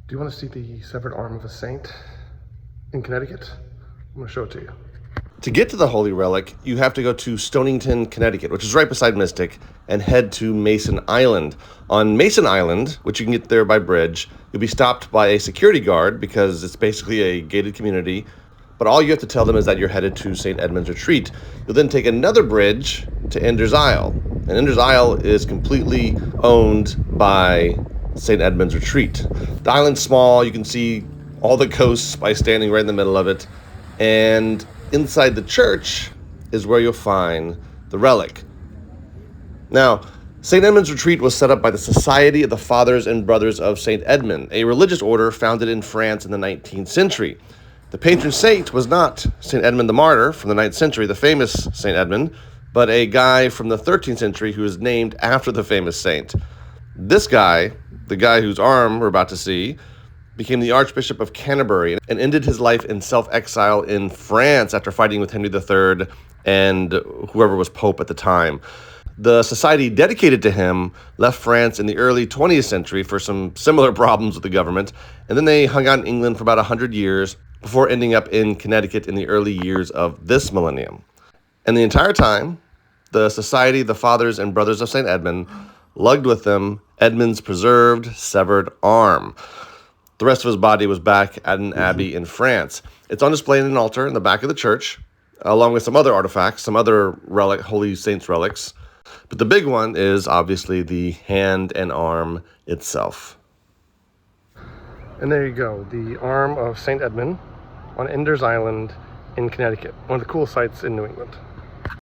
Do you want to see the severed arm of a saint in Connecticut? I'm going to show it to you. To get to the holy relic, you have to go to Stonington, Connecticut, which is right beside Mystic, and head to Mason Island. On Mason Island, which you can get there by bridge, you'll be stopped by a security guard because it's basically a gated community. But all you have to tell them is that you're headed to St. Edmund's Retreat. You'll then take another bridge to Ender's Isle. And Ender's Isle is completely owned by St. Edmund's Retreat. The island's small. You can see all the coasts by standing right in the middle of it. And inside the church is where you'll find the relic. Now, St. Edmund's Retreat was set up by the Society of the Fathers and Brothers of St. Edmund, a religious order founded in France in the 19th century. The patron saint was not St. Edmund the Martyr from the 9th century, the famous St. Edmund, but a guy from the 13th century who is named after the famous saint. This guy, the guy whose arm we're about to see, became the Archbishop of Canterbury and ended his life in self-exile in France after fighting with Henry III and whoever was Pope at the time. The society dedicated to him left France in the early 20th century for some similar problems with the government, and then they hung out in England for about 100 years before ending up in Connecticut in the early years of this millennium. And the entire time, the Society, the Fathers and Brothers of St. Edmund, lugged with them Edmund's preserved, severed arm. The rest of his body was back at an abbey in France. It's on display in an altar in the back of the church, along with some other artifacts, some other holy saints relics. But the big one is obviously the hand and arm itself. And there you go, the arm of St. Edmund on Ender's Island in Connecticut, one of the cool sites in New England.